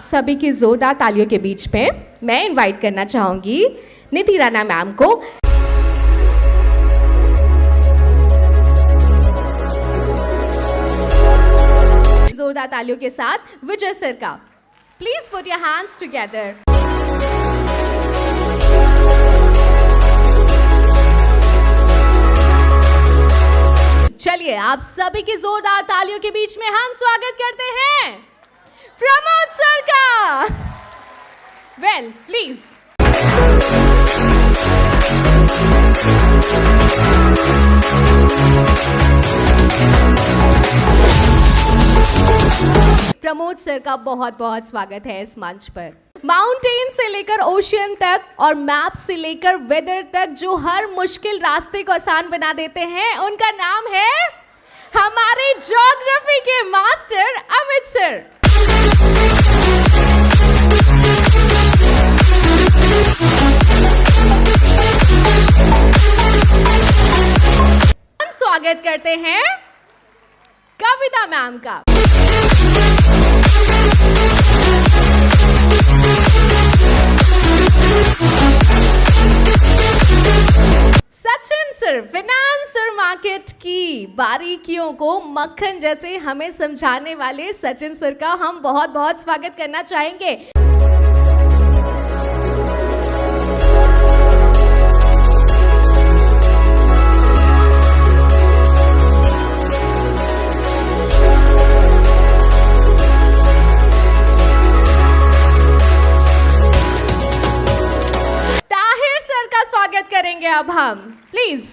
सभी की जोरदार तालियों के बीच में मैं इनवाइट करना चाहूंगी निधि राणा मैम को। जोरदार तालियों के साथ विजय सर का। Please put your hands together. चलिए आप सभी की जोरदार तालियों के बीच में हम स्वागत करते हैं प्रमोद सर का। Well please. प्रमोद सर का बहुत बहुत स्वागत है इस मंच पर। माउंटेन से लेकर ओशियन तक और मैप से लेकर वेदर तक जो हर मुश्किल रास्ते को आसान बना देते हैं, उनका नाम है हमारे ज्योग्राफी के मास्टर अमित सर। हम स्वागत करते हैं कविता मैम का। सचिन सर फाइनेंस और मार्केट की बारीकियों को मक्खन जैसे हमें समझाने वाले सचिन सर का हम बहुत बहुत स्वागत करना चाहेंगे। स्वागत करेंगे अब हम please.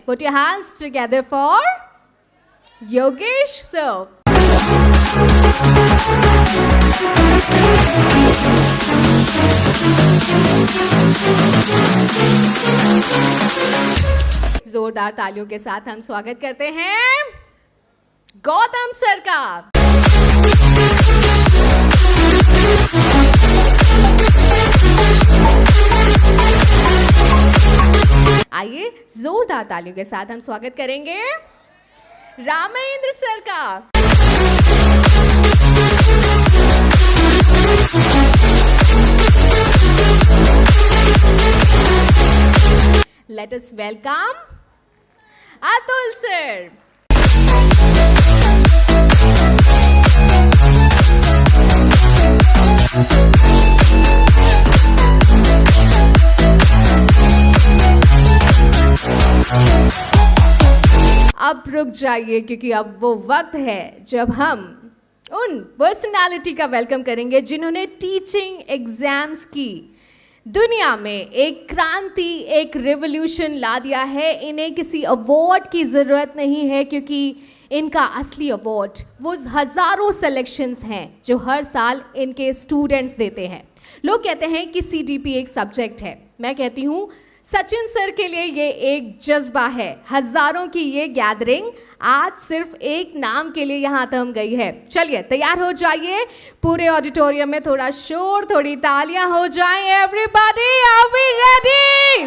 Put your hands together for Yogesh sir. जोरदार तालियों के साथ हम स्वागत करते हैं गौतम सर का। आइए जोरदार तालियों के साथ हम स्वागत करेंगे रामेंद्र सर का। Let us welcome Atul sir. अब रुक जाइए क्योंकि अब वो वक्त है जब हम उन पर्सनालिटी का वेलकम करेंगे जिन्होंने टीचिंग एग्जाम्स की दुनिया में एक क्रांति, एक रिवॉल्यूशन ला दिया है। इन्हें किसी अवार्ड की ज़रूरत नहीं है क्योंकि इनका असली अवार्ड वो हज़ारों सिलेक्शंस हैं जो हर साल इनके स्टूडेंट्स देते हैं। लोग कहते हैं कि CDP एक सब्जेक्ट है, मैं कहती हूँ सचिन सर के लिए ये एक जज्बा है। हज़ारों की ये गैदरिंग आज सिर्फ एक नाम के लिए यहाँ थम गई है। चलिए तैयार हो जाइए, पूरे ऑडिटोरियम में थोड़ा शोर, थोड़ी तालियां हो जाएं। Everybody are we ready?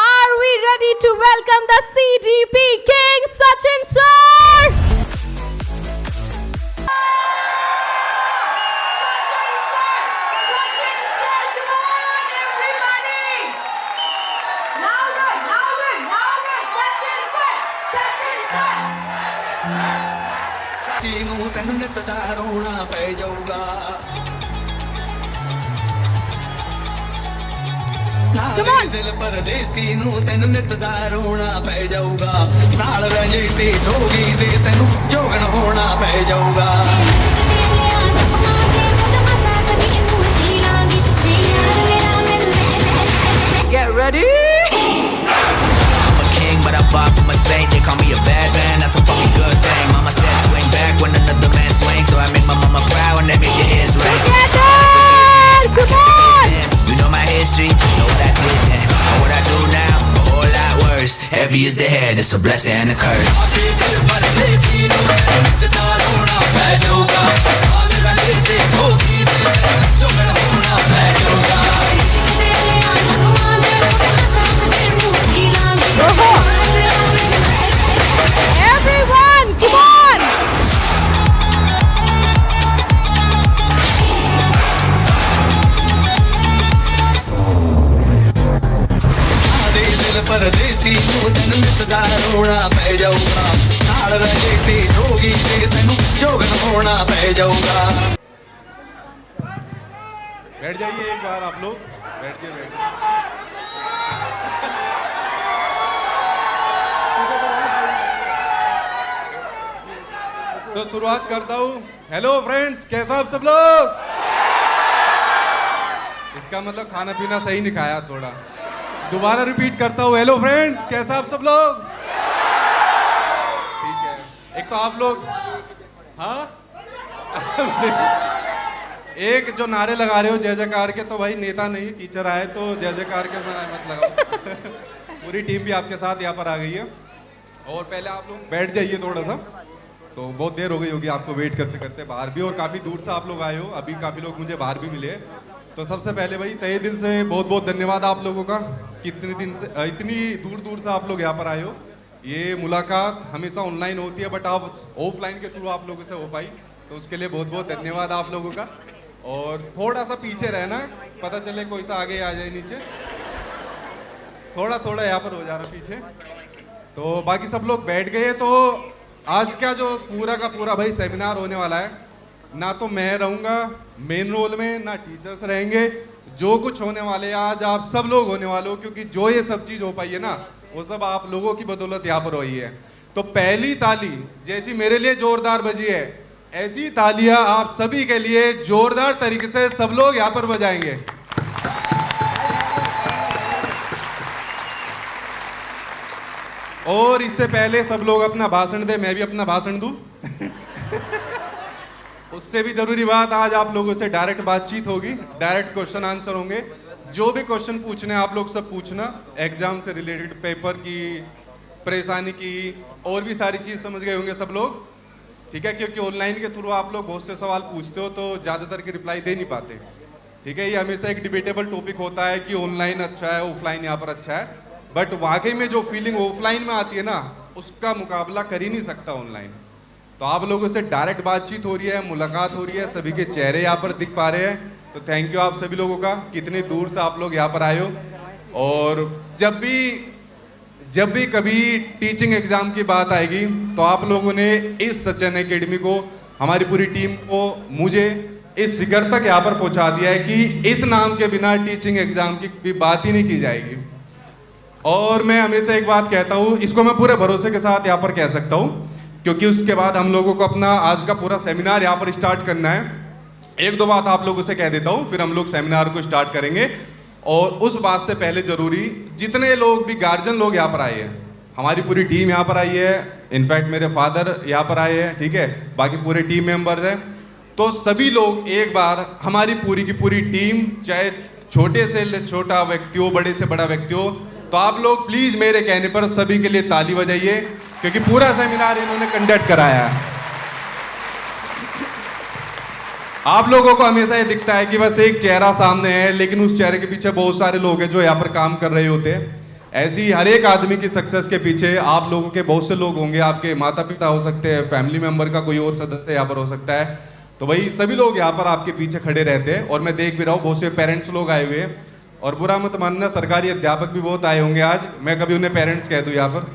Are we ready to welcome the CDP king Sachin sir? ਤੈਨੂੰ ਨਿਤ ਦਾ ਰੋਣਾ ਪੈ ਜਾਊਗਾ ਨਾਲ ਦਿਲ ਪਰਦੇਸੀ ਨੂੰ ਤੈਨੂੰ ਨਿਤ ਦਾ ਰੋਣਾ ਪੈ ਜਾਊਗਾ ਨਾਲ ਰਹਿ ਤੇ ਜੋਗੀ ਦੇ ਤੈਨੂੰ ਜੋਗਣ ਹੋਣਾ ਪੈ ਜਾਊਗਾ Get ready? I'm a king but I bop with my saint. They call me a bad man, that's a fucking good thing. Mama said swing back when another man swings, so I make my mama proud when they make your hands ring. Together! Come on! You know my history, know what I did then. Know what I do now, a whole lot worse. Heavy is the head, it's a blessing and a curse. दिल परदेसी ਨੂੰ ਜਨਮ ਦਾ ਰੋਣਾ ਪੈ ਜਾਊਗਾ ਨਾਲ ਰਹੇ ਤੇ ਜੋਗੀ ਤੇ ਤੈਨੂੰ ਜੋਗਨ ਹੋਣਾ ਪੈ ਜਾਊਗਾ। बैठ जाइए एक बार आप लोग, बैठिए। तो शुरुआत करता हूँ। हेलो फ्रेंड्स, कैसा आप सब लोग? इसका मतलब खाना पीना सही नहीं खाया थोड़ा। दोबारा रिपीट करता हूँ। हेलो फ्रेंड्स, कैसा आप सब लोग? ठीक है। एक तो आप लोग, हाँ एक जो नारे लगा रहे हो जय जयकार के, तो भाई नेता नहीं टीचर आए तो जय जयकार के मत लगाओ। पूरी टीम भी आपके साथ यहाँ पर आ गई है। और पहले आप लोग बैठ जाइए थोड़ा सा, तो बहुत देर हो गई होगी आपको वेट करते करते बाहर भी, और काफ़ी दूर से आप लोग आए हो। अभी काफ़ी लोग मुझे बाहर भी मिले। तो सबसे पहले भाई तहे दिल से बहुत बहुत धन्यवाद आप लोगों का, कितने दिन से इतनी दूर दूर से आप लोग यहाँ पर आए हो। ये मुलाकात हमेशा ऑनलाइन होती है, बट आप ऑफलाइन के थ्रू आप लोगों से हो पाई, तो उसके लिए बहुत बहुत धन्यवाद आप लोगों का। और थोड़ा सा पीछे रहना, पता चले कोई सा आगे आ जाए नीचे, थोड़ा थोड़ा यहाँ पर हो जाना पीछे। तो बाकी सब लोग बैठ गए। तो आज का जो पूरा का पूरा भाई सेमिनार होने वाला है, ना तो मैं रहूँगा मेन रोल में, ना टीचर्स रहेंगे। जो कुछ होने वाले हैं आज आप सब लोग होने वाले हो, क्योंकि जो ये सब चीज़ हो पाई है ना, वो सब आप लोगों की बदौलत यहाँ पर हुई है। तो पहली ताली जैसी मेरे लिए जोरदार बजी है, ऐसी तालियां आप सभी के लिए जोरदार तरीके से सब लोग यहाँ पर बजाएंगे। और इससे पहले सब लोग अपना भाषण दे, मैं भी अपना भाषण दूं। उससे भी जरूरी बात, आज आप लोगों से डायरेक्ट बातचीत होगी, डायरेक्ट क्वेश्चन आंसर होंगे। जो भी क्वेश्चन पूछने आप लोग सब पूछना, एग्जाम से रिलेटेड, पेपर की, परेशानी की, और भी सारी चीज समझ गए होंगे सब लोग, ठीक है? क्योंकि ऑनलाइन के थ्रू आप लोग बहुत से सवाल पूछते हो, तो ज्यादातर के रिप्लाई दे नहीं पाते, ठीक है? ये हमेशा एक डिबेटेबल टॉपिक होता है कि ऑनलाइन अच्छा है, ऑफलाइन यहाँ पर अच्छा है, बट वाकई में जो फीलिंग ऑफलाइन में आती है ना, उसका मुकाबला कर ही नहीं सकता ऑनलाइन। तो आप लोगों से डायरेक्ट बातचीत हो रही है, मुलाकात हो रही है, सभी के चेहरे यहाँ पर दिख पा रहे हैं। तो थैंक यू आप सभी लोगों का, कितनी दूर से आप लोग यहाँ पर आए हो। और जब भी कभी टीचिंग एग्जाम की बात आएगी, तो आप लोगों ने इस सचिन एकेडमी को, हमारी पूरी टीम को, मुझे इस शिखर तक यहाँ पर पहुँचा दिया है कि इस नाम के बिना टीचिंग एग्जाम की भी बात ही नहीं की जाएगी। और मैं हमेशा एक बात कहता हूँ, इसको मैं पूरे भरोसे के साथ यहाँ पर कह सकता हूँ, क्योंकि उसके बाद हम लोगों को अपना आज का पूरा सेमिनार यहाँ पर स्टार्ट करना है। एक दो बात आप लोगों से कह देता हूँ, फिर हम लोग सेमिनार को स्टार्ट करेंगे। और उस बात से पहले जरूरी, जितने लोग भी गार्जियन लोग यहाँ पर आए हैं, हमारी पूरी टीम यहाँ पर आई है, इनफैक्ट मेरे फादर यहाँ पर आए हैं, ठीक है, बाकी पूरे टीम मेंबर्स हैं। तो सभी लोग एक बार, हमारी पूरी की पूरी टीम, चाहे छोटे से छोटा व्यक्ति हो, बड़े से बड़ा व्यक्ति हो, तो आप लोग प्लीज मेरे कहने पर सभी के लिए ताली बजाइए, क्योंकि पूरा सेमिनार इन्होंने कंडक्ट कराया है। आप लोगों को हमेशा ये दिखता है कि बस एक चेहरा सामने है, लेकिन उस चेहरे के पीछे बहुत सारे लोग हैं जो यहाँ पर काम कर रहे होते हैं। ऐसी ही हर एक आदमी की सक्सेस के पीछे आप लोगों के बहुत से लोग होंगे, आपके माता पिता हो सकते हैं, फैमिली मेंबर का कोई और सदस्य यहाँ पर हो सकता है। तो वही सभी लोग यहाँ पर आपके पीछे खड़े रहते हैं। और मैं देख भी रहा हूँ बहुत से पेरेंट्स लोग आए हुए हैं, और बुरा मत मानना, सरकारी अध्यापक भी बहुत आए होंगे आज, मैं कभी उन्हें पेरेंट्स कह दूँ यहाँ पर।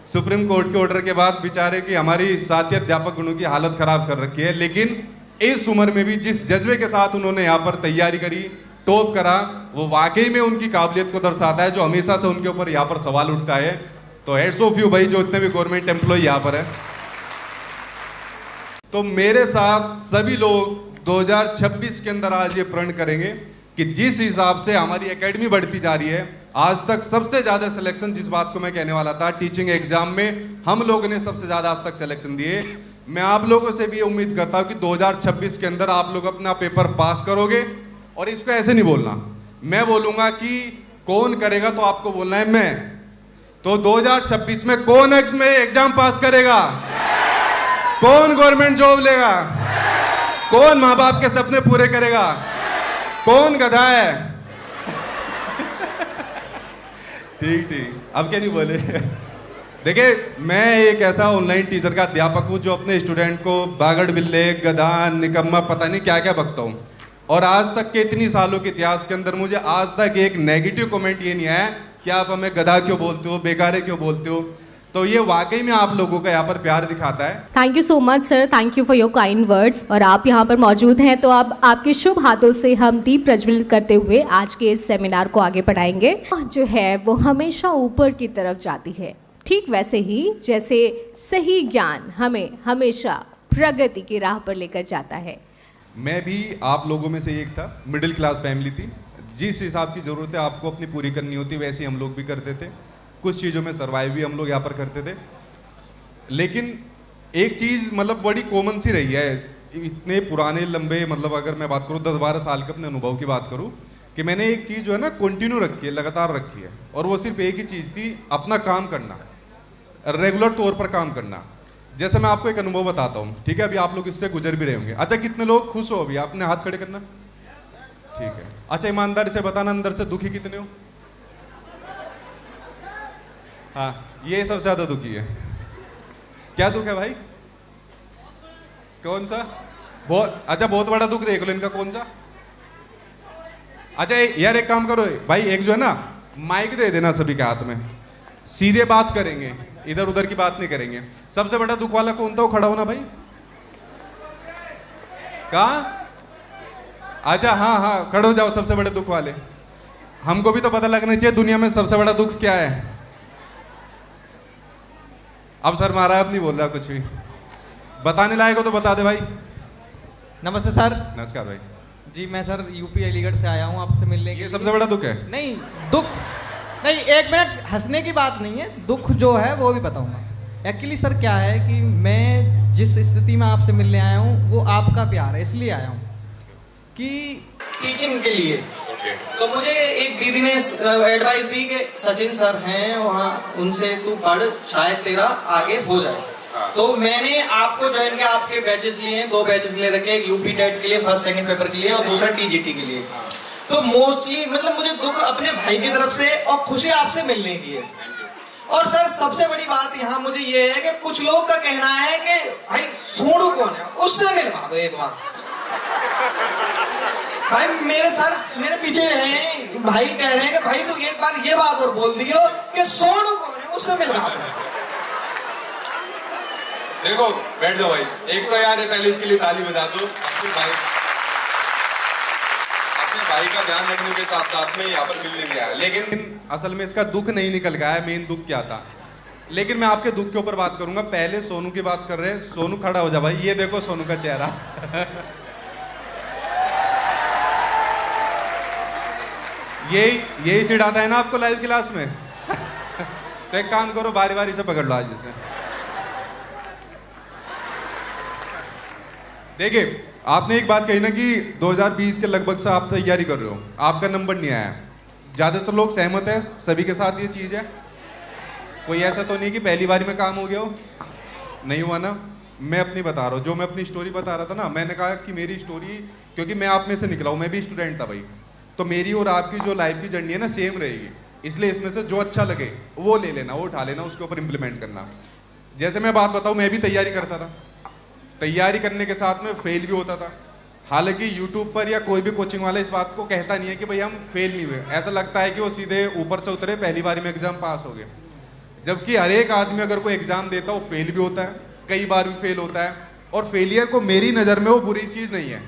सुप्रीम कोर्ट के ऑर्डर के बाद बेचारे की, हमारी साथी अध्यापक गणों की हालत खराब कर रखी है, लेकिन इस उम्र में भी जिस जज्बे के साथ उन्होंने यहाँ पर तैयारी करी, टॉप करा, वो वाकई में उनकी काबिलियत को दर्शाता है, जो हमेशा से उनके ऊपर यहाँ पर सवाल उठता है। तो हेड्स ऑफ यू भाई, जो इतने भी गवर्नमेंट एम्प्लॉय यहाँ पर है। तो मेरे साथ सभी लोग 2026 के अंदर आज ये प्रण करेंगे कि जिस हिसाब से हमारी एकेडमी बढ़ती जा रही है, आज तक सबसे ज्यादा सिलेक्शन, जिस बात को मैं कहने वाला था, टीचिंग एग्जाम में हम लोगों ने सबसे ज्यादा आज तक सिलेक्शन दिए। मैं आप लोगों से भी उम्मीद करता हूं कि 2026 के अंदर आप लोग अपना पेपर पास करोगे। और इसको ऐसे नहीं बोलना, मैं बोलूंगा कि कौन करेगा, तो आपको बोलना है मैं। तो 2026 में कौन एग्जाम पास करेगा, कौन गवर्नमेंट जॉब लेगा, कौन माँ बाप के सपने पूरे करेगा, कौन गधा है। ठीक ठीक, अब क्या नहीं बोले। देखिए, मैं एक ऐसा ऑनलाइन टीचर का अध्यापक हूँ जो अपने स्टूडेंट को बागड़ बिल्ले, गधा, निकम्मा, पता नहीं क्या क्या बकता हूँ। और आज तक के इतनी सालों के इतिहास के अंदर मुझे आज तक एक नेगेटिव कमेंट ये नहीं आया कि आप हमें गधा क्यों बोलते हो, बेकारे क्यों बोलते हो। तो ये वाकई में आप लोगों का यहाँ पर प्यार दिखाता है। Thank you so much sir, thank you for your kind words. और आप यहाँ पर मौजूद हैं तो अब आपके शुभ हाथों से हम दीप प्रज्वलित करते हुए आज के इस सेमिनार को आगे बढ़ाएंगे। जो है वो हमेशा ऊपर की तरफ जाती है, ठीक वैसे ही जैसे सही ज्ञान हमें हमेशा प्रगति की राह पर लेकर जाता है। मैं भी आप लोगों में से एक था, मिडिल क्लास फैमिली थी। जिस हिसाब की ज़रूरत है आपको अपनी पूरी करनी होती, वैसे हम लोग भी करते थे। कुछ चीज़ों में सर्वाइव भी हम लोग यहाँ पर करते थे। लेकिन एक चीज़ मतलब बड़ी कॉमन सी रही है इतने पुराने लंबे, मतलब अगर मैं बात करूँ 10-12 साल के अपने अनुभव की बात करूँ, कि मैंने एक चीज़ जो है ना कंटिन्यू रखी है, लगातार रखी है। और वो सिर्फ एक ही चीज़ थी, अपना काम करना, रेगुलर तौर पर काम करना। जैसे मैं आपको एक अनुभव बताता हूँ, ठीक है? अभी आप लोग इससे गुजर भी रहे होंगे। अच्छा, कितने लोग खुश हो? अभी आपने हाथ खड़े करना, ठीक है। अच्छा, ईमानदारी से बताना, अंदर से दुखी कितने हो? हाँ, ये सबसे ज्यादा दुखी है। क्या दुख है भाई? कौन सा? बहुत अच्छा, बहुत बड़ा दुख देख लो इनका। कौन सा? अच्छा यार, एक काम करो भाई, एक जो है ना माइक दे देना सभी के हाथ में, सीधे बात करेंगे, इधर उधर की बात नहीं करेंगे। सबसे बड़ा दुख वाला कौन था? वो खड़ा होना भाई। कहा? अच्छा, हाँ हाँ, खड़े हो जाओ सबसे बड़े दुख वाले। हमको भी तो पता लगना चाहिए दुनिया में सबसे बड़ा दुख क्या है। अब सर महाराज अब नहीं बोल रहा कुछ भी, बताने लायक हो तो बता दे भाई। नमस्ते सर। नमस्कार भाई जी, मैं सर यूपी अलीगढ़ से आया हूँ आपसे मिलने के ये लिए। सबसे बड़ा दुख है? नहीं, दुख नहीं, एक मिनट, हंसने की बात नहीं है, दुख जो है वो भी बताऊंगा। एक्चुअली सर क्या है कि मैं जिस स्थिति में आपसे मिलने आया हूँ वो आपका प्यार है, इसलिए आया हूँ कि टीचिंग के लिए। तो मुझे एक दीदी ने एडवाइस दी कि सचिन सर हैं वहाँ, उनसे तू पढ़, शायद तेरा आगे हो जाए। तो मैंने आपको ज्वाइन किया, आपके बैचेस लिए हैं, 2 बैचेस ले रखे, एक यूपी टेट के लिए, फर्स्ट सेकंड पेपर के लिए, और दूसरा टीजीटी के लिए। तो मोस्टली मतलब मुझे दुख अपने भाई की तरफ से और खुशी आपसे मिलने की है। और सर सबसे बड़ी बात यहाँ मुझे ये है कि कुछ लोग का कहना है कि भाई सोनू कौन है, उससे मिलवा दो एक बार। भाई मेरे सर मेरे पीछे हैं, भाई कह रहे हैं कि भाई तू एक बार ये बात और बोल दियो कि सोनू कौन है, उससे मिलवा दो। देखो, बैठ जाओ भाई। एक तो यार पहले इसके लिए ताली बजा दो। अपने भाई का ध्यान रखने के साथ साथ में यहाँ पर मिलने भी आया, लेकिन असल में इसका दुख नहीं निकल गया है। मेन दुख क्या था? लेकिन मैं आपके दुख के ऊपर बात करूंगा। पहले सोनू की बात कर रहे हैं। सोनू खड़ा हो जा भाई, ये देखो सोनू का चेहरा। यही चिढ़ाता है ना आपको लाइव क्लास में। तो एक काम करो, बारी बारी से पकड़ लो आज इसे। देखिए, आपने एक बात कही ना कि 2020 के लगभग से आप तैयारी कर रहे हो, आपका नंबर नहीं आया। ज्यादातर लोग सहमत है सभी के साथ ये चीज है? कोई ऐसा तो नहीं कि पहली बारी में काम हो गया हो? नहीं हुआ ना? मैं अपनी बता रहा हूँ, जो मैं अपनी स्टोरी बता रहा था ना, मैंने कहा कि मेरी स्टोरी, क्योंकि मैं आप में से निकला हूँ, मैं भी स्टूडेंट था भाई, तो मेरी और आपकी जो लाइफ की जर्नी है ना सेम रहेगी। इसलिए इसमें से जो अच्छा लगे वो ले लेना, वो उठा लेना, उसके ऊपर इंप्लीमेंट करना। जैसे मैं बात बताऊँ, मैं भी तैयारी करता था। तैयारी करने के साथ में फेल भी होता था। हालांकि यूट्यूब पर या कोई भी कोचिंग वाला इस बात को कहता नहीं है कि भाई हम फेल नहीं हुए। ऐसा लगता है कि वो सीधे ऊपर से उतरे, पहली बारी में एग्जाम पास हो गए। जबकि हर एक आदमी अगर कोई एग्जाम देता है वो फेल भी होता है, कई बार भी फेल होता है। और फेलियर को मेरी नज़र में वो बुरी चीज़ नहीं है।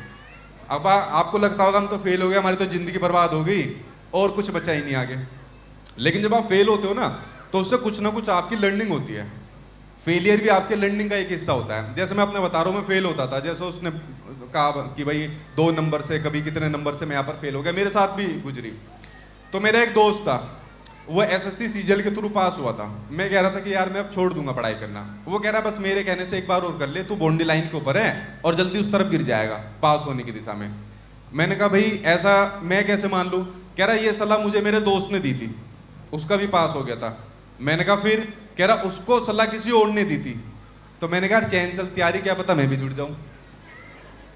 अब आपको लगता होगा हम तो फेल हो गए, हमारी तो ज़िंदगी बर्बाद हो गई और कुछ बचा ही नहीं आगे। लेकिन जब आप फेल होते हो ना, तो उससे कुछ ना कुछ आपकी लर्निंग होती है। फेलियर भी आपके लर्निंग का एक हिस्सा होता है। जैसे मैं अपने बता रहा हूँ, मैं फेल होता था। जैसे उसने कहा कि भाई 2 नंबर से, कभी कितने नंबर से मैं यहाँ पर फेल हो गया, मेरे साथ भी गुजरी। तो मेरा एक दोस्त था, वो एसएससी सीजीएल के थ्रू पास हुआ था। मैं कह रहा था कि यार मैं अब छोड़ दूंगा पढ़ाई करना। वो कह रहा बस मेरे कहने से एक बार और कर ले, तू बाउंड्री लाइन के ऊपर है और जल्दी उस तरफ गिर जाएगा पास होने की दिशा में। मैंने कहा भाई ऐसा मैं कैसे मान लूँ? कह रहा ये सलाह मुझे मेरे दोस्त ने दी थी, उसका भी पास हो गया था। मैंने कहा फिर? कह रहा उसको सलाह किसी और ने दी थी। तो मैंने कहा चैन चल तैयारी, क्या पता मैं भी जुड़ जाऊं।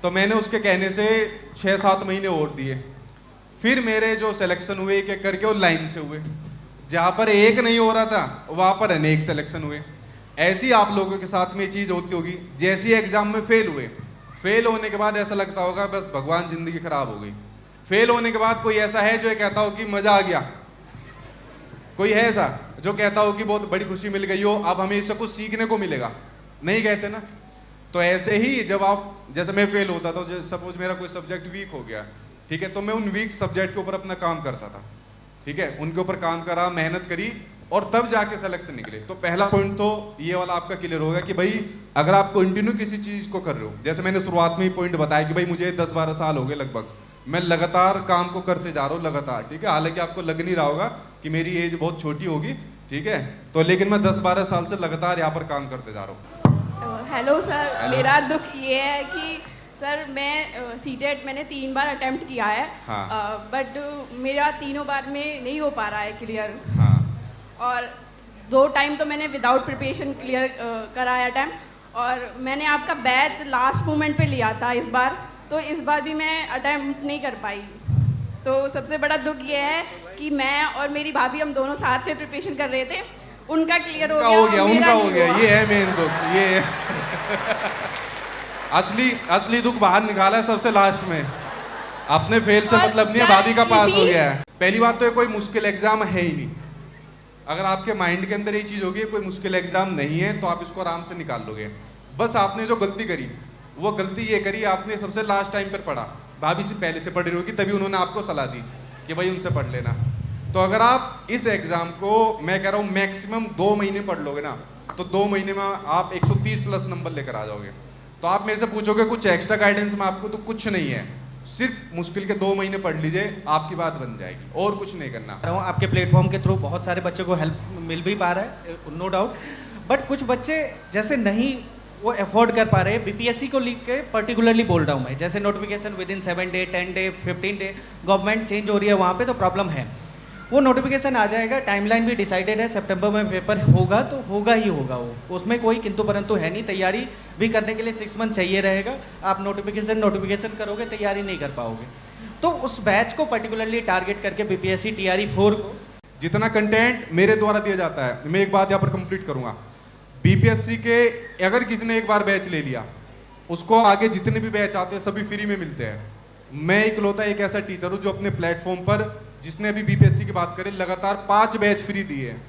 तो मैंने उसके कहने से 6-7 महीने और दिए। फिर मेरे जो सिलेक्शन हुए एक एक करके वो लाइन से हुए। जहाँ पर एक नहीं हो रहा था वहाँ पर अनेक सिलेक्शन हुए। ऐसी आप लोगों के साथ में चीज़ होती होगी। जैसे एग्जाम में फेल हुए, फेल होने के बाद ऐसा लगता होगा बस भगवान जिंदगी खराब हो गई। फेल होने के बाद कोई ऐसा है जो ये कहता हो कि मजा आ गया? कोई है ऐसा जो कहता हो कि बहुत बड़ी खुशी मिल गई हो, अब हमें इससे कुछ सीखने को मिलेगा? नहीं कहते ना। तो ऐसे ही जब आप, जैसे मैं फेल होता था, सपोज मेरा कोई सब्जेक्ट वीक हो गया, ठीक है, तो मैं उन वीक सब्जेक्ट के ऊपर अपना काम करता था, ठीक है, उनके ऊपर काम करा, मेहनत करी और तब जाके सिलेक्शन निकले। तो पहला पॉइंट तो ये वाला आपका क्लियर होगा कि भाई अगर आप कंटिन्यू किसी चीज को कर रहे हो, जैसे मैंने शुरुआत में ही पॉइंट बताया कि भाई मुझे 10-12 साल हो गए लगभग, मैं लगातार काम को करते जा रहा हूँ लगातार, ठीक है, हालांकि आपको लग नहीं रहा होगा कि मेरी एज बहुत छोटी होगी, ठीक है, तो लेकिन मैं 10-12 साल से लगातार यहाँ पर काम करते जा रहा हूँ। Hello sir, hello. मेरा दुख ये है कि सर मैं सीटेट मैंने 3 बार अटेम्प्ट किया है, हाँ। बट मेरा तीनों बार में नहीं हो पा रहा है क्लियर। हाँ। और 2 टाइम तो मैंने विदाउट प्रिपरेशन क्लियर करा है अटेम्प्ट, और मैंने आपका बैच लास्ट मोमेंट पे लिया था इस बार, तो इस बार भी मैं अटेम्प्ट नहीं कर पाई। तो सबसे बड़ा दुख ये है कि मैं और मेरी भाभी हम दोनों साथ में प्रिपरेशन कर रहे थे, उनका क्लियर हो गया, उनका मेरा हो नहीं गया, हुआ। ये है मेन दुख, ये है। असली दुख बाहर निकाला है सबसे लास्ट में। अपने फेल से और मतलब नहीं है, सर, भाभी का पास हो इसी- गया है। पहली बात तो ये कोई मुश्किल एग्जाम है ही नहीं। अगर आपके माइंड के अंदर ये चीज होगी कोई मुश्किल एग्जाम नहीं है तो आप इसको आराम से निकाल लोगे। बस आपने जो गलती करी वो गलती ये करी, आपने सबसे लास्ट टाइम पर पढ़ा, भाभी से पहले से पढ़ रही होगी तभी उन्होंने आपको सलाह दी कि भाई उनसे पढ़ लेना। तो अगर आप इस एग्जाम को, मैं कह रहा हूँ मैक्सिमम 2 महीने पढ़ लोगे ना, तो 2 महीने में आप 130 प्लस नंबर लेकर आ जाओगे। तो आप मेरे से पूछोगे कुछ एक्स्ट्रा गाइडेंस में आपको, तो कुछ नहीं है, सिर्फ मुश्किल के 2 महीने पढ़ लीजिए, आपकी बात बन जाएगी, और कुछ नहीं करना। रहा हूँ आपके प्लेटफॉर्म के थ्रू बहुत सारे बच्चों को हेल्प मिल भी पा रहा है, नो डाउट, बट कुछ बच्चे जैसे नहीं वो अफोर्ड कर पा रहे। बीपीएससी को लिख के पर्टिकुलरली बोल रहा हूँ मैं, जैसे notification with in 7 day 10 day 15 day government change हो रही है, वहाँ पे तो प्रॉब्लम है। वो नोटिफिकेशन आ जाएगा, टाइमलाइन भी डिसाइडेड है, सितंबर में पेपर होगा तो होगा ही होगा, वो उसमें कोई किंतु परंतु है नहीं। तैयारी भी करने के लिए 6 मंथ चाहिए रहेगा। आप नोटिफिकेशन करोगे, तैयारी नहीं कर पाओगे। तो उस बैच को पर्टिकुलरली टारगेट करके बीपीएससी टीआरई 4 को जितना कंटेंट मेरे द्वारा दिया जाता है, मैं एक बात यहाँ पर कंप्लीट करूंगा। बीपीएससी के अगर किसी ने एक बार बैच ले लिया, उसको आगे जितने भी बैच आते हैं सभी फ्री में मिलते हैं। मैं इकलौता एक ऐसा टीचर हूँ जो अपने प्लेटफॉर्म पर, जिसने अभी बीपीएससी की बात करें, लगातार 5 बैच फ्री दिए हैं।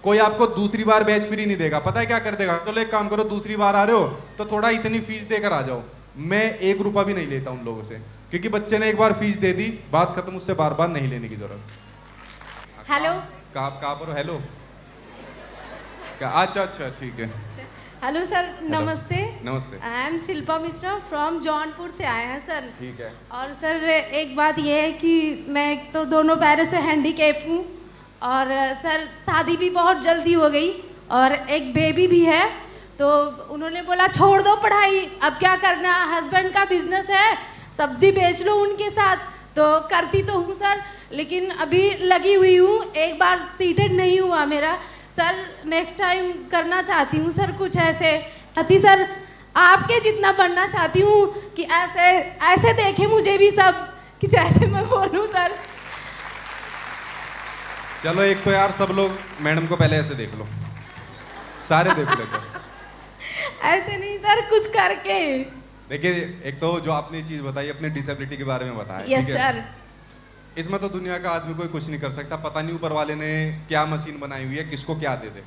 कोई आपको दूसरी बार बैच फ्री नहीं देगा। पता है क्या कर देगा? चलो एक काम करो, दूसरी बार आ रहे हो तो थोड़ा इतनी फीस देकर आ जाओ। मैं 1 रुपया भी नहीं लेता उन लोगों से, क्योंकि बच्चे ने एक बार फीस दे दी, बात खत्म, उससे बार बार नहीं लेने की जरूरत। हेलो कहाँ पर हो? हेलो, अच्छा ठीक है। हेलो सर, नमस्ते। नमस्ते। I am Shilpa Mishra from Jaunpur से आए हैं सर। ठीक है। और सर एक बात ये है कि मैं एक तो दोनों पैरों से हैंडीकैप हूँ, और सर शादी भी बहुत जल्दी हो गई और एक बेबी भी है। तो उन्होंने बोला छोड़ दो पढ़ाई, अब क्या करना, हस्बैंड का बिजनेस है, सब्जी बेच लो उनके साथ। तो करती तो हूँ सर, लेकिन अभी लगी हुई हूँ। एक बार सीटेड नहीं हुआ मेरा सर, नेक्स्ट टाइम करना चाहती हूँ सर। कुछ ऐसे अति सर आपके जितना बनना चाहती हूँ कि ऐसे ऐसे देखे मुझे भी सब, कि जैसे मैं बोलूँ सर। चलो एक तो यार सब लोग मैडम को पहले ऐसे देख लो, सारे देख लेते। ऐसे नहीं सर, कुछ करके। देखिए, एक तो जो आपने चीज बताई अपने डिसेबिलिटी के बारे में बताया, यस ठीक है? सर। इसमें तो दुनिया का आदमी कोई कुछ नहीं कर सकता। पता नहीं ऊपर वाले ने क्या मशीन बनाई हुई है, किसको क्या दे दे।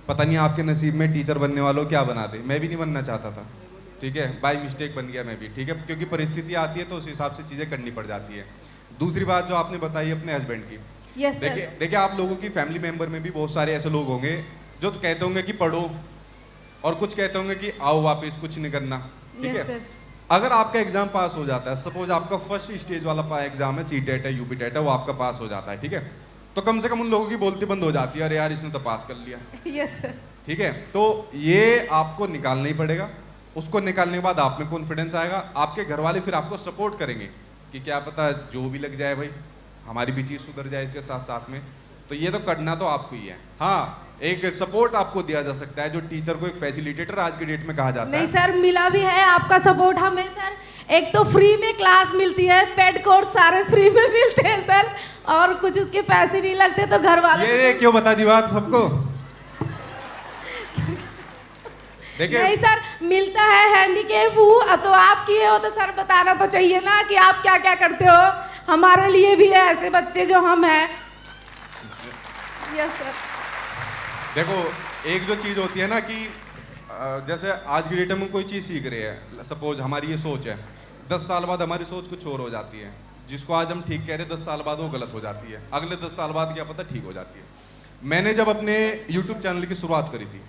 पता नहीं आपके नसीब में टीचर बनने वालों क्या बना दे। मैं भी नहीं बनना चाहता था, ठीक है, बाय मिस्टेक बन गया मैं भी, ठीक है, क्योंकि परिस्थिति आती है तो उस हिसाब से चीजें करनी पड़ जाती है। दूसरी बात जो आपने बताई अपने हस्बैंड की, यस सर। देखिए आप लोगों की फैमिली मेंबर में भी बहुत सारे ऐसे लोग होंगे जो तो कहते होंगे कि पढ़ो, और कुछ कहते होंगे कि आओ वापस, कुछ नहीं करना, ठीक यस है। सर। अगर आपका एग्जाम पास हो जाता है, सपोज आपका फर्स्ट स्टेज वाला एग्जाम है, सीटेट है, यूपीटेट है, वो आपका पास हो जाता है, ठीक है, तो कम से कम उन लोगों की बोलती बंद हो जाती है, अरे यार इसने तो पास कर लिया, यस सर। ठीक है। तो ये आपको निकालना ही पड़ेगा। उसको निकालने के बाद आप में कॉन्फिडेंस आएगा, आपके घर वाले फिर आपको सपोर्ट करेंगे कि क्या पता जो भी लग जाए भाई, हमारी भी चीज सुधर जाए इसके साथ साथ में। तो ये तो करना तो आपको ही है। हाँ, एक सपोर्ट आपको दिया जा सकता है, जो टीचर को एक फैसिलिटेटर आज के डेट में कहा जाता नहीं है। सर, मिला भी है आपका सपोर्ट हमें सर। एक तो फ्री में क्लास मिलती है, पेड कोर्स सारे फ्री में मिलते हैं सर, और कुछ उसके पैसे नहीं लगते। तो घर वाले ये क्यों बता दी बात सबको? देखिए नहीं सर, मिलता है हैंडीकेप हूँ तो आप किए हो तो सर बताना तो चाहिए ना कि आप क्या क्या करते हो। हमारे लिए भी है ऐसे बच्चे जो हम हैं। Yes sir. देखो एक जो चीज़ होती है ना कि जैसे आज की डेट में कोई चीज़ सीख रहे हैं, सपोज हमारी ये सोच है, 10 साल बाद हमारी सोच कुछ और हो जाती है। जिसको आज हम ठीक कह रहे हैं 10 साल बाद वो गलत हो जाती है, अगले 10 साल बाद क्या पता ठीक हो जाती है। मैंने जब अपने YouTube चैनल की शुरुआत करी थी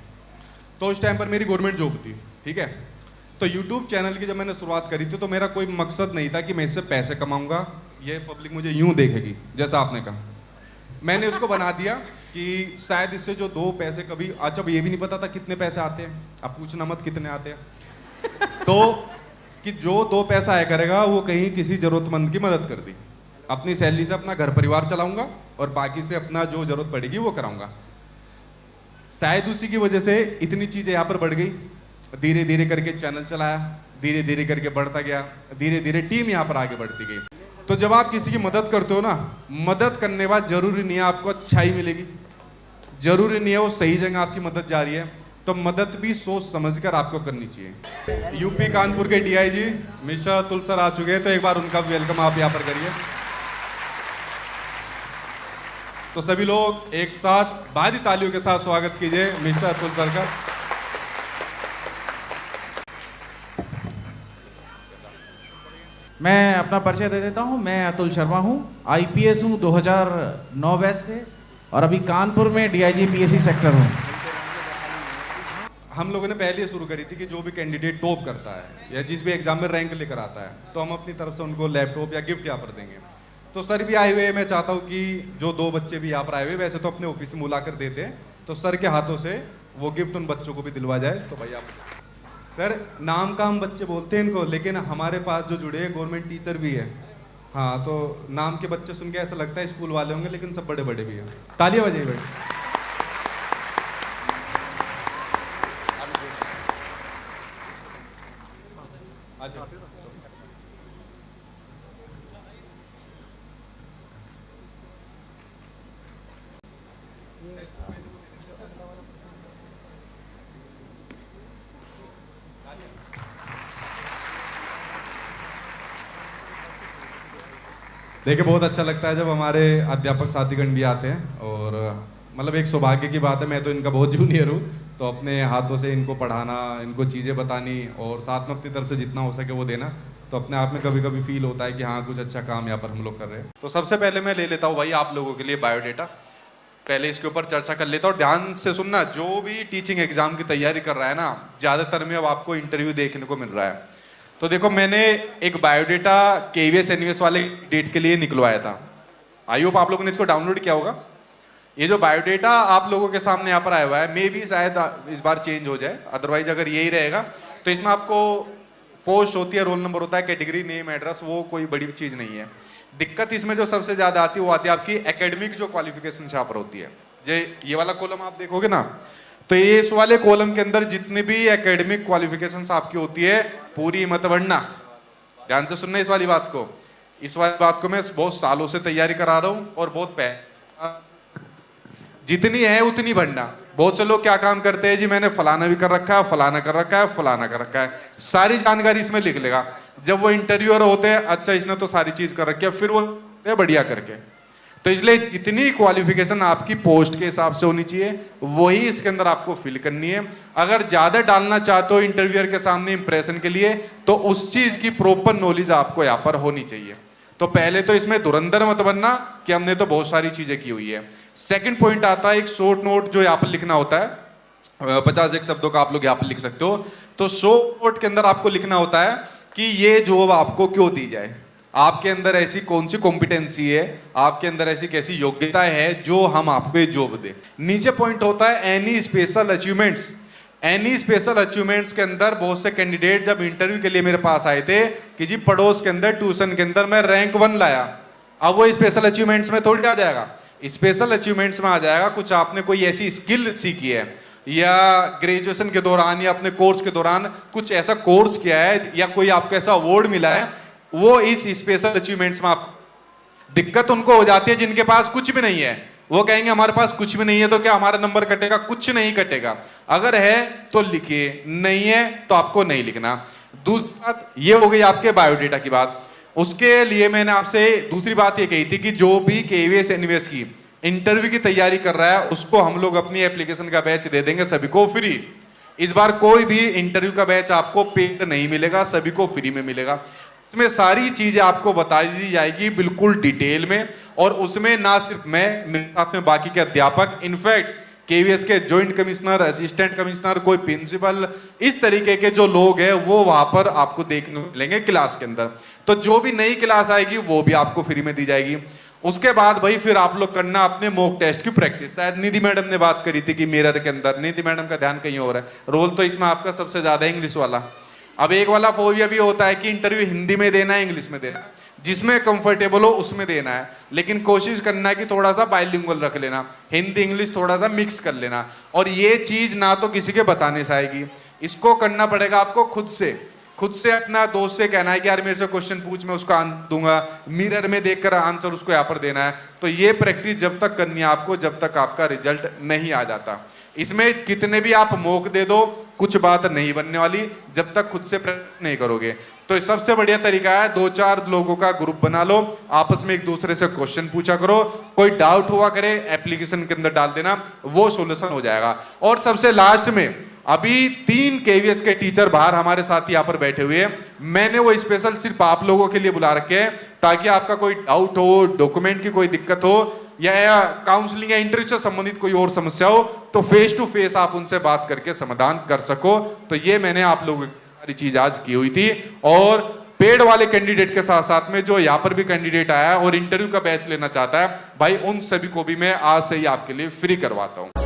तो उस टाइम पर मेरी गवर्नमेंट जॉब थी, ठीक है। तो YouTube चैनल की जब मैंने शुरुआत करी थी तो मेरा कोई मकसद नहीं था कि मैं इससे पैसे कमाऊंगा, ये पब्लिक मुझे यूं देखेगी जैसा आपने कहा। मैंने उसको बना दिया कि शायद इससे जो 2 पैसे कभी, अच्छा ये भी नहीं पता था कितने पैसे आते हैं, अब पूछना मत कितने आते हैं, तो कि जो 2 पैसा आया करेगा वो कहीं किसी जरूरतमंद की मदद कर दी, अपनी सैलरी से अपना घर परिवार चलाऊंगा और बाकी से अपना जो जरूरत पड़ेगी वो कराऊंगा। शायद उसी की वजह से इतनी चीजें यहाँ पर बढ़ गई। धीरे धीरे करके चैनल चलाया, धीरे धीरे करके बढ़ता गया, धीरे धीरे टीम यहाँ पर आगे बढ़ती गई। तो जब आप किसी की मदद करते हो ना, मदद करने बाद जरूरी नहीं है आपको अच्छाई मिलेगी, जरूरी नहीं है वो सही जगह आपकी मदद जा रही है, तो मदद भी सोच समझकर आपको करनी चाहिए। यूपी कानपुर के डीआईजी मिस्टर अतुल सर आ चुके हैं, तो एक बार उनका वेलकम आप यहाँ पर करिए। तो सभी लोग एक साथ भारी तालियों के साथ स्वागत कीजिए मिस्टर अतुल सर का। मैं अपना परिचय दे देता हूं। मैं अतुल शर्मा हूं, आईपीएस हूं 2009 बैच से और अभी कानपुर में डीआईजी पीएससी सेक्टर हूं। हम लोगों ने पहले शुरू करी थी कि जो भी कैंडिडेट टॉप करता है या जिस भी एग्जाम में रैंक लेकर आता है तो हम अपनी तरफ से उनको लैपटॉप या गिफ्ट यहाँ पर देंगे। तो सर भी आए हुए, मैं चाहता हूँ कि जो 2 बच्चे भी यहाँ पर आए हुए, वैसे तो अपने ऑफिस में बुला कर देते हैं, तो सर के हाथों से वो गिफ्ट उन बच्चों को भी दिलवा जाए। तो भाई आप सर, नाम का हम बच्चे बोलते हैं इनको, लेकिन हमारे पास जो जुड़े हैं गवर्नमेंट टीचर भी है। हाँ, तो नाम के बच्चे सुन के ऐसा लगता है स्कूल वाले होंगे, लेकिन सब बड़े बड़े भी हैं। तालियां बजाइए भाई। अच्छा, देखिए बहुत अच्छा लगता है जब हमारे अध्यापक साथीगण भी आते हैं, और मतलब एक सौभाग्य की बात है, मैं तो इनका बहुत जूनियर हूँ, तो अपने हाथों से इनको पढ़ाना, इनको चीज़ें बतानी और साथ में अपनी तरफ से जितना हो सके वो देना, तो अपने आप में कभी कभी फील होता है कि हाँ कुछ अच्छा काम यहाँ पर हम लोग कर रहे हैं। तो सबसे पहले मैं ले लेता हूँ भाई आप लोगों के लिए बायोडेटा, पहले इसके ऊपर चर्चा कर लेता हूँ। ध्यान से सुनना, जो भी टीचिंग एग्जाम की तैयारी कर रहा है ना, ज़्यादातर में अब आपको इंटरव्यू देखने को मिल रहा है। तो देखो मैंने एक बायोडेटा केवीएस एनवीएस वाले डेट के लिए निकलवाया था, आई होप आप लोगों ने इसको डाउनलोड किया होगा। ये जो बायोडेटा आप लोगों के सामने यहाँ पर आया हुआ है, मे भी शायद इस बार चेंज हो जाए, अदरवाइज अगर यही रहेगा तो इसमें आपको पोस्ट होती है, रोल नंबर होता है, कैटेगरी, नेम, एड्रेस, वो कोई बड़ी चीज नहीं है। दिक्कत इसमें जो सबसे ज्यादा आती है वो आती है आपकी एकेडमिक जो क्वालिफिकेशन यहाँ पर होती है। ये वाला कॉलम आप देखोगे ना, तो ये इस वाले कॉलम के अंदर जितनी भी एकेडमिक क्वालिफिकेशंस आपकी होती है पूरी मत बढ़ना। ध्यान से सुनना इस वाली बात को, इस वाली बात को मैं बहुत सालों से तैयारी करा रहा हूँ और बहुत जितनी है उतनी बढ़ना। बहुत से लोग क्या काम करते हैं, जी मैंने फलाना भी कर रखा है, फलाना कर रखा है, फलाना कर रखा है, सारी जानकारी इसमें लिख लेगा। जब वो इंटरव्यूअर होते हैं, अच्छा इसने तो सारी चीज कर रखी है, फिर वो बढ़िया करके। तो इसलिए इतनी क्वालिफिकेशन आपकी पोस्ट के हिसाब से होनी चाहिए, वही इसके अंदर आपको फिल करनी है। अगर ज्यादा डालना चाहते हो इंटरव्यूअर के सामने इंप्रेशन के लिए, तो उस चीज की प्रॉपर नॉलेज आपको यहाँ पर होनी चाहिए। तो पहले तो इसमें धुरंधर मत बनना कि हमने तो बहुत सारी चीजें की हुई है। सेकंड पॉइंट आता है एक शॉर्ट नोट जो यहाँ पर लिखना होता है, 51 शब्दों का आप लोग यहाँ पर लिख सकते हो। तो शॉर्ट नोट के अंदर आपको लिखना होता है कि ये जॉब आपको क्यों दी जाए, आपके अंदर ऐसी कौन सी कॉम्पिटेंसी है, आपके अंदर ऐसी कैसी योग्यता है जो हम आपको ये जॉब दे। नीचे पॉइंट होता है any special achievements. Any special achievements के अंदर बहुत से कैंडिडेट जब इंटरव्यू के लिए मेरे पास आए थे कि जी पड़ोस के अंदर ट्यूशन के अंदर मैं रैंक 1 लाया, अब वो स्पेशल अचीवमेंट्स में थोड़ी आ जाएगा, स्पेशल अचीवमेंट्स में आ जाएगा कुछ आपने कोई ऐसी स्किल सीखी है, या ग्रेजुएशन के दौरान या अपने कोर्स के दौरान कुछ ऐसा कोर्स किया है, या कोई आपको ऐसा अवार्ड मिला है, वो इस स्पेशल अचीवमेंट्स में आप। दिक्कत उनको हो जाती है जिनके पास कुछ भी नहीं है, वो कहेंगे हमारे पास कुछ भी नहीं है तो क्या हमारा नंबर कटेगा, कुछ नहीं कटेगा। अगर है तो लिखिए, नहीं है तो आपको नहीं लिखना। दूसरी बात ये हो गई आपके बायोडेटा की बात। उसके लिए मैंने आपसे दूसरी बात ये कही थी कि जो भी केवीएस एनवीएस की इंटरव्यू की तैयारी कर रहा है उसको हम लोग अपनी एप्लीकेशन का बैच दे देंगे सभी को फ्री। इस बार कोई भी इंटरव्यू का बैच आपको पेड नहीं मिलेगा, सभी को फ्री में मिलेगा। उसमें सारी चीजें आपको बता दी जाएगी बिल्कुल डिटेल में, और उसमें ना सिर्फ मैं, मेरे साथ में बाकी के अध्यापक, इनफैक्ट केवीएस के जॉइंट कमिश्नर, असिस्टेंट कमिश्नर, कोई प्रिंसिपल, इस तरीके के जो लोग हैं वो वहां पर आपको देखने को मिलेंगे क्लास के अंदर। तो जो भी नई क्लास आएगी वो भी आपको फ्री में दी जाएगी। उसके बाद भाई फिर आप लोग करना अपने मॉक टेस्ट की प्रैक्टिस। शायद निधि मैडम ने बात करी थी कि मिरर के अंदर, निधि मैडम का ध्यान कहीं और है, रोल तो इसमें आपका सबसे ज्यादा है इंग्लिश वाला। अब एक वाला फोबिया भी होता है कि इंटरव्यू हिंदी में देना है, इंग्लिश में देना है, जिसमें कंफर्टेबल हो उसमें देना है, लेकिन कोशिश करना है कि थोड़ा सा बाइलिंगुअल रख लेना, हिंदी इंग्लिश थोड़ा सा मिक्स कर लेना। और ये चीज ना तो किसी के बताने से आएगी, इसको करना पड़ेगा आपको खुद से अपना दोस्त से कहना है कि यार मेरे से क्वेश्चन पूछ, मैं उसका आंसर दूंगा, मिरर में देखकर आंसर उसको यहाँ पर देना है। तो ये प्रैक्टिस जब तक करनी है आपको जब तक आपका रिजल्ट नहीं आ जाता। इसमें कितने भी आप मौक दे दो कुछ बात नहीं बनने वाली जब तक खुद से प्रैक्टिस नहीं करोगे। तो सबसे बढ़िया तरीका है 2-4 लोगों का ग्रुप बना लो, आपस में एक दूसरे से क्वेश्चन पूछा करो, कोई डाउट हुआ करे एप्लीकेशन के अंदर डाल देना, वो सोल्यूशन हो जाएगा। और सबसे लास्ट में अभी 3 केवीएस के टीचर बाहर हमारे साथ यहाँ पर बैठे हुए हैं, मैंने वो स्पेशल सिर्फ आप लोगों के लिए बुला रखे हैं ताकि आपका कोई डाउट हो, डॉक्यूमेंट की कोई दिक्कत हो या काउंसलिंग या इंटरव्यू से संबंधित कोई और समस्या हो तो फेस टू फेस आप उनसे बात करके समाधान कर सको। तो ये मैंने आप लोगों की सारी चीज आज की हुई थी। और पेड वाले कैंडिडेट के साथ साथ में जो यहाँ पर भी कैंडिडेट आया और इंटरव्यू का बैच लेना चाहता है भाई, उन सभी को भी मैं आज से ही आपके लिए फ्री करवाता हूँ।